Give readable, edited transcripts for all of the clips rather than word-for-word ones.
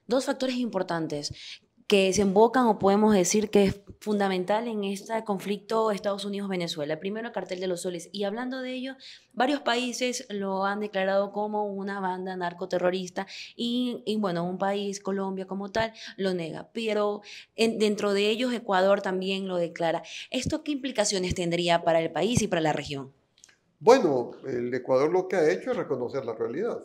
Dos factores importantes que desembocan o podemos decir que es fundamental en este conflicto Estados Unidos-Venezuela. Primero, el cartel de los soles. Y hablando de ello, varios países lo han declarado como una banda narcoterrorista y bueno, un país, Colombia como tal, lo nega. Pero dentro de ellos, Ecuador también lo declara. ¿Esto qué implicaciones tendría para el país y para la región? Bueno, el Ecuador lo que ha hecho es reconocer la realidad.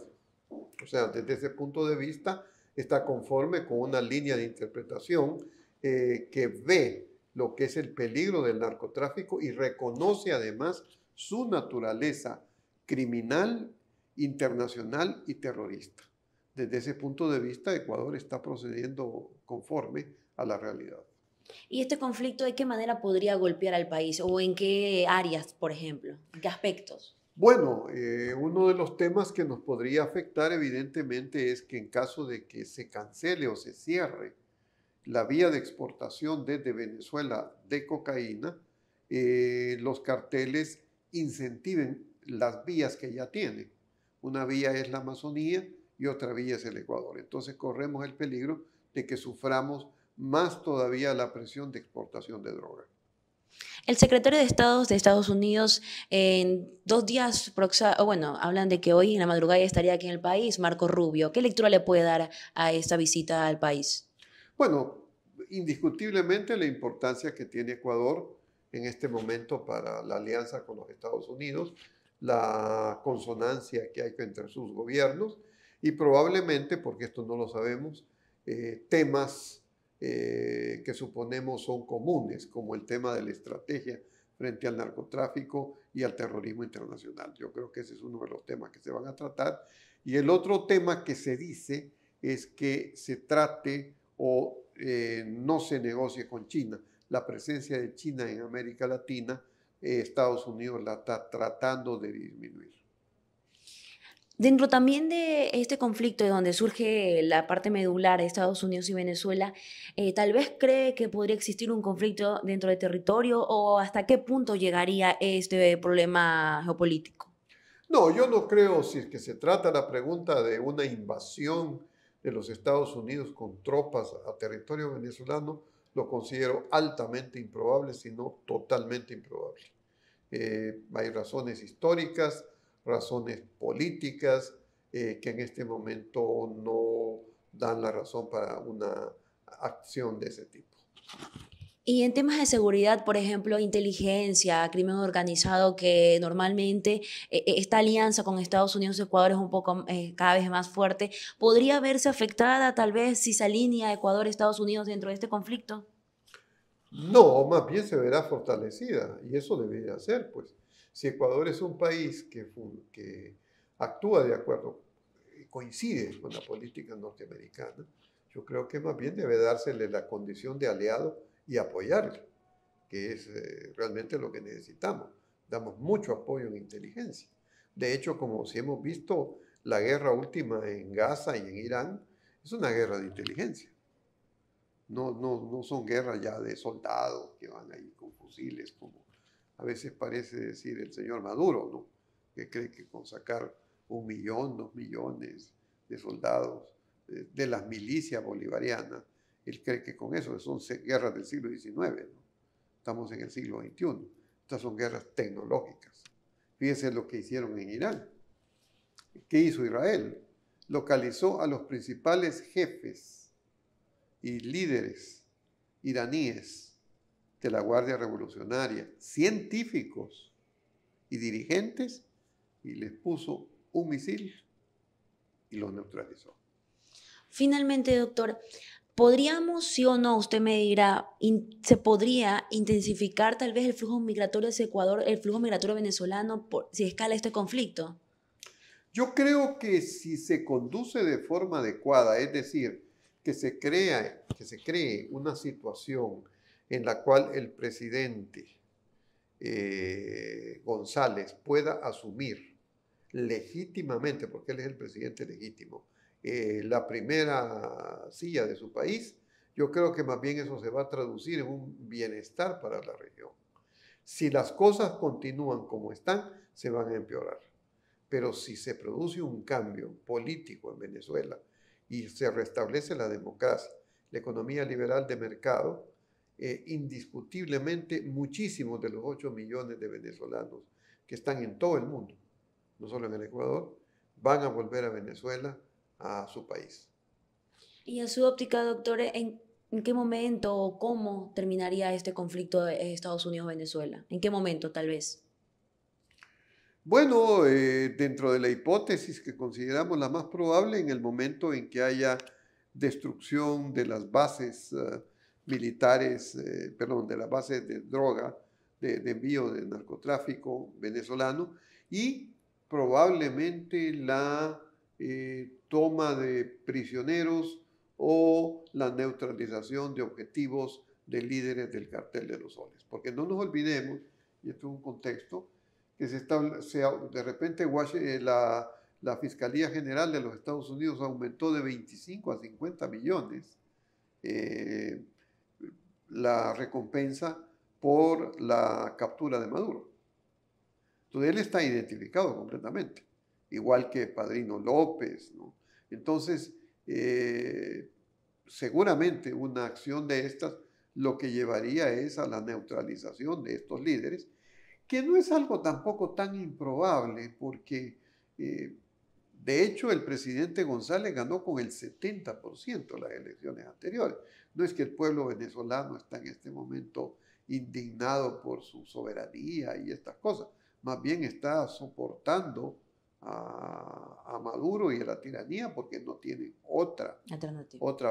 O sea, desde ese punto de vista está conforme con una línea de interpretación que ve lo que es el peligro del narcotráfico y reconoce además su naturaleza criminal, internacional y terrorista. Desde ese punto de vista, Ecuador está procediendo conforme a la realidad. ¿Y este conflicto de qué manera podría golpear al país o en qué áreas, por ejemplo? ¿En qué aspectos? Bueno, uno de los temas que nos podría afectar evidentemente es que en caso de que se cancele o se cierre la vía de exportación desde Venezuela de cocaína, los carteles incentiven las vías que ya tienen. Una vía es la Amazonía y otra vía es el Ecuador. Entonces corremos el peligro de que suframos más todavía la presión de exportación de droga. El secretario de Estado de Estados Unidos en 2 días, bueno, hablan de que hoy en la madrugada ya estaría aquí en el país, Marco Rubio. ¿Qué lectura le puede dar a esta visita al país? Bueno, indiscutiblemente la importancia que tiene Ecuador en este momento para la alianza con los Estados Unidos, la consonancia que hay entre sus gobiernos y probablemente, porque esto no lo sabemos, temas que suponemos son comunes, como el tema de la estrategia frente al narcotráfico y al terrorismo internacional. Yo creo que ese es uno de los temas que se van a tratar. Y el otro tema que se dice es que se trate o no se negocie con China. La presencia de China en América Latina, Estados Unidos la está tratando de disminuir. Dentro también de este conflicto de donde surge la parte medular de Estados Unidos y Venezuela, tal vez cree que podría existir un conflicto dentro del territorio o hasta qué punto llegaría este problema geopolítico. No, yo no creo, si es que se trata la pregunta de una invasión de los Estados Unidos con tropas a territorio venezolano, lo considero altamente improbable, sino totalmente improbable. Hay razones históricas, razones políticas, que en este momento no dan la razón para una acción de ese tipo. Y en temas de seguridad, por ejemplo, inteligencia, crimen organizado, que normalmente esta alianza con Estados Unidos y Ecuador es un poco cada vez más fuerte, ¿podría verse afectada tal vez si se alinea Ecuador-Estados Unidos dentro de este conflicto? No, más bien se verá fortalecida y eso debería ser, pues. Si Ecuador es un país que actúa de acuerdo, coincide con la política norteamericana, yo creo que más bien debe dársele la condición de aliado y apoyarle, que es realmente lo que necesitamos. Damos mucho apoyo en inteligencia. De hecho, como si hemos visto, la guerra última en Gaza y en Irán es una guerra de inteligencia. No son guerras ya de soldados que van ahí con fusiles, como a veces parece decir el señor Maduro, ¿no? Que cree que con sacar 1 millón, 2 millones de soldados de las milicias bolivarianas, él cree que con eso son guerras del siglo XIX, ¿no? Estamos en el siglo XXI. Estas son guerras tecnológicas. Fíjense lo que hicieron en Irán. ¿Qué hizo Israel? Localizó a los principales jefes y líderes iraníes de la Guardia Revolucionaria, científicos y dirigentes, y les puso un misil y los neutralizó. Finalmente, doctor, ¿podríamos, sí o no, usted me dirá, se podría intensificar tal vez el flujo migratorio hacia Ecuador, el flujo migratorio venezolano, si escala este conflicto? Yo creo que si se conduce de forma adecuada, es decir, que se cree una situación en la cual el presidente González pueda asumir legítimamente, porque él es el presidente legítimo, la primera silla de su país, yo creo que más bien eso se va a traducir en un bienestar para la región. Si las cosas continúan como están, se van a empeorar. Pero si se produce un cambio político en Venezuela y se restablece la democracia, la economía liberal de mercado, indiscutiblemente muchísimos de los 8 millones de venezolanos que están en todo el mundo, no solo en el Ecuador, van a volver a Venezuela, a su país. Y a su óptica, doctor, ¿en qué momento o cómo terminaría este conflicto de Estados Unidos-Venezuela? ¿En qué momento, tal vez? Bueno, dentro de la hipótesis que consideramos la más probable, en el momento en que haya destrucción de las bases militares, perdón, de las bases de droga, de envío de narcotráfico venezolano, y probablemente la toma de prisioneros o la neutralización de objetivos de líderes del cartel de los soles. Porque no nos olvidemos, y esto es un contexto, que de repente la Fiscalía General de los Estados Unidos aumentó de 25 a 50 millones la recompensa por la captura de Maduro. Entonces él está identificado completamente, igual que Padrino López, ¿no? Entonces, seguramente una acción de estas lo que llevaría es a la neutralización de estos líderes, que no es algo tampoco tan improbable, porque de hecho el presidente González ganó con el 70% las elecciones anteriores. No es que el pueblo venezolano está en este momento indignado por su soberanía y estas cosas, más bien está soportando a Maduro y a la tiranía porque no tienen otra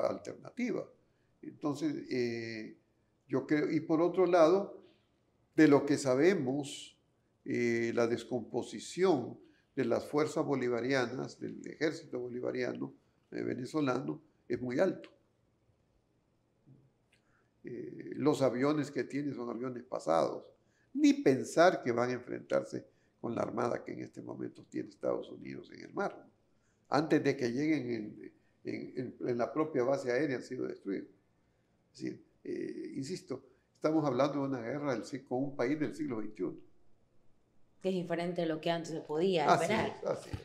alternativa. Entonces, yo creo, y por otro lado, de lo que sabemos, la descomposición de las fuerzas bolivarianas, del ejército bolivariano venezolano, es muy alto. Los aviones que tienen son aviones pasados. Ni pensar que van a enfrentarse con la armada que en este momento tiene Estados Unidos en el mar, ¿no? Antes de que lleguen en la propia base aérea han sido destruidos. Es decir, insisto, estamos hablando de una guerra con un país del siglo XXI. Que es diferente de lo que antes se podía esperar. Así es.